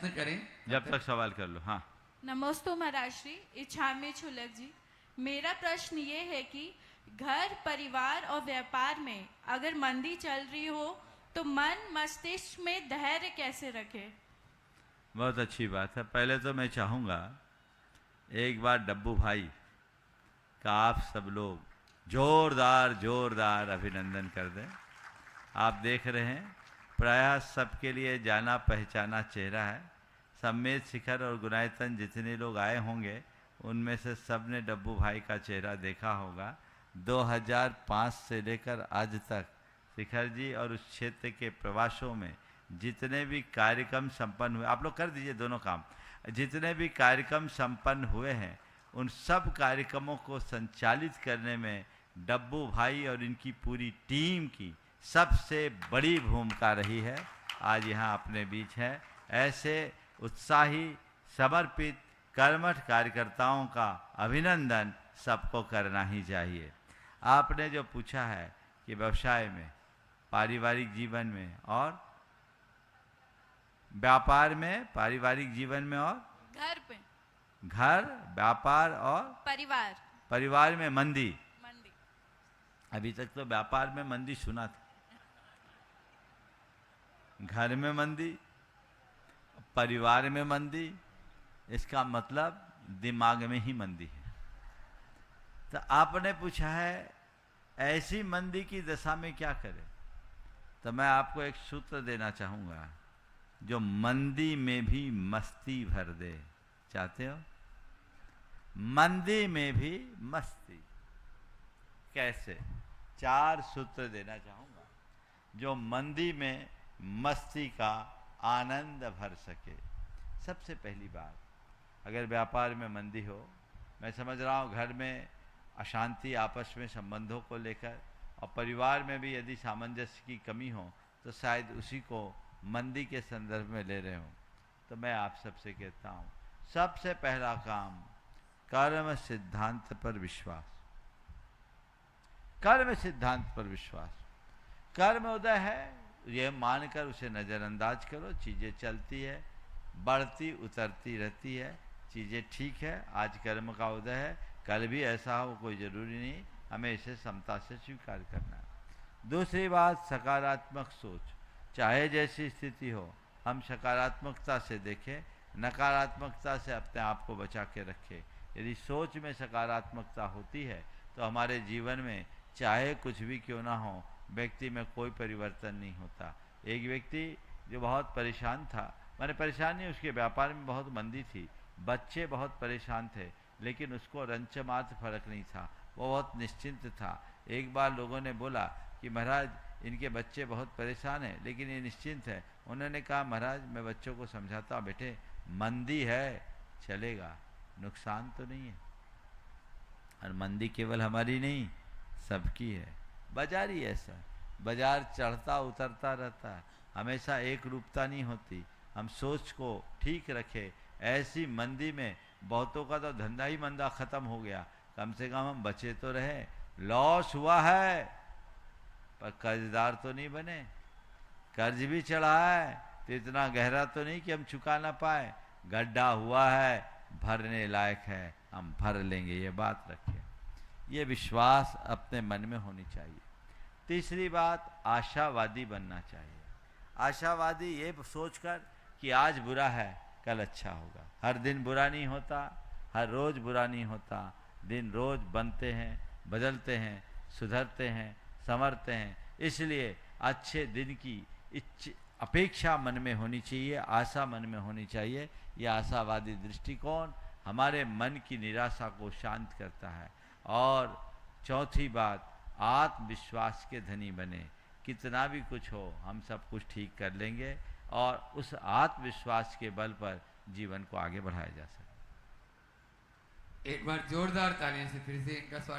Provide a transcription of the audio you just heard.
करें जब तक सवाल कर लो। हाँ, नमोस्तु महाराज श्री इच्छामी छुलक जी। मेरा प्रश्न ये है कि घर परिवार और व्यापार में अगर मंदी चल रही हो तो मन मस्तिष्क में धैर्य कैसे रखे। बहुत अच्छी बात है। पहले तो मैं चाहूँगा एक बार डब्बू भाई का आप सब लोग जोरदार जोरदार अभिनंदन कर दें। आप देख रहे हैं प्रयास सबके लिए जाना पहचाना चेहरा है। सम्मेद शिखर और गुनायतन जितने लोग आए होंगे उनमें से सब ने डब्बू भाई का चेहरा देखा होगा। 2005 से लेकर आज तक शिखर जी और उस क्षेत्र के प्रवासों में जितने भी कार्यक्रम संपन्न हुए, आप लोग कर दीजिए दोनों काम, जितने भी कार्यक्रम संपन्न हुए हैं उन सब कार्यक्रमों को संचालित करने में डब्बू भाई और इनकी पूरी टीम की सबसे बड़ी भूमिका रही है। आज यहाँ अपने बीच है। ऐसे उत्साही समर्पित कर्मठ कार्यकर्ताओं का अभिनंदन सबको करना ही चाहिए। आपने जो पूछा है कि व्यवसाय में, पारिवारिक जीवन में और व्यापार में, पारिवारिक जीवन में और घर पे, घर व्यापार और परिवार में मंदी। अभी तक तो व्यापार में मंदी सुना था, घर में मंदी, परिवार में मंदी, इसका मतलब दिमाग में ही मंदी है। तो आपने पूछा है ऐसी मंदी की दशा में क्या करें, तो मैं आपको एक सूत्र देना चाहूँगा जो मंदी में भी मस्ती भर दे। चाहते हो? मंदी में भी मस्ती कैसे? 4 सूत्र देना चाहूँगा जो मंदी में मस्ती का आनंद भर सके। सबसे पहली बात, अगर व्यापार में मंदी हो, मैं समझ रहा हूँ घर में अशांति आपस में संबंधों को लेकर, और परिवार में भी यदि सामंजस्य की कमी हो तो शायद उसी को मंदी के संदर्भ में ले रहे हो। तो मैं आप सबसे कहता हूँ सबसे पहला काम कर्म सिद्धांत पर विश्वास। कर्म सिद्धांत पर विश्वास। कर्म उदय है ये मानकर उसे नज़रअंदाज करो। चीज़ें चलती है, बढ़ती उतरती रहती है, चीज़ें ठीक है। आज कर्म का उदय है, कल भी ऐसा हो कोई ज़रूरी नहीं, हमें इसे समता से स्वीकार करना है। दूसरी बात सकारात्मक सोच। चाहे जैसी स्थिति हो हम सकारात्मकता से देखें, नकारात्मकता से अपने आप को बचा के रखें। यदि सोच में सकारात्मकता होती है तो हमारे जीवन में चाहे कुछ भी क्यों ना हो व्यक्ति में कोई परिवर्तन नहीं होता। एक व्यक्ति जो बहुत परेशान था, मैंने परेशान नहीं, उसके व्यापार में बहुत मंदी थी, बच्चे बहुत परेशान थे, लेकिन उसको रंच मात्र फर्क नहीं था, वो बहुत निश्चिंत था। एक बार लोगों ने बोला कि महाराज इनके बच्चे बहुत परेशान हैं लेकिन ये निश्चिंत है। उन्होंने कहा महाराज मैं बच्चों को समझाता हूँ, बेटे मंदी है चलेगा, नुकसान तो नहीं है, और मंदी केवल हमारी नहीं सबकी है। बाजार ही ऐसा, बाजार चढ़ता उतरता रहता है, हमेशा एक रूपता नहीं होती। हम सोच को ठीक रखें। ऐसी मंदी में बहुतों का तो धंधा ही मंदा खत्म हो गया, कम से कम हम बचे तो रहे। लॉस हुआ है पर कर्जदार तो नहीं बने, कर्ज भी चढ़ा है तो इतना गहरा तो नहीं कि हम चुका ना पाए, गड्ढा हुआ है भरने लायक है, हम भर लेंगे, ये बात रखें। ये विश्वास अपने मन में होनी चाहिए। तीसरी बात आशावादी बनना चाहिए। आशावादी ये सोचकर कि आज बुरा है कल अच्छा होगा। हर दिन बुरा नहीं होता, हर रोज़ बुरा नहीं होता, दिन रोज़ बनते हैं, बदलते हैं, सुधरते हैं, संवरते हैं। इसलिए अच्छे दिन की अपेक्षा मन में होनी चाहिए, आशा मन में होनी चाहिए। यह आशावादी दृष्टिकोण हमारे मन की निराशा को शांत करता है। और चौथी बात आत्मविश्वास के धनी बने। कितना भी कुछ हो हम सब कुछ ठीक कर लेंगे, और उस आत्मविश्वास के बल पर जीवन को आगे बढ़ाया जा सकता है। एक बार जोरदार तालियों से फिर से इनका स्वागत।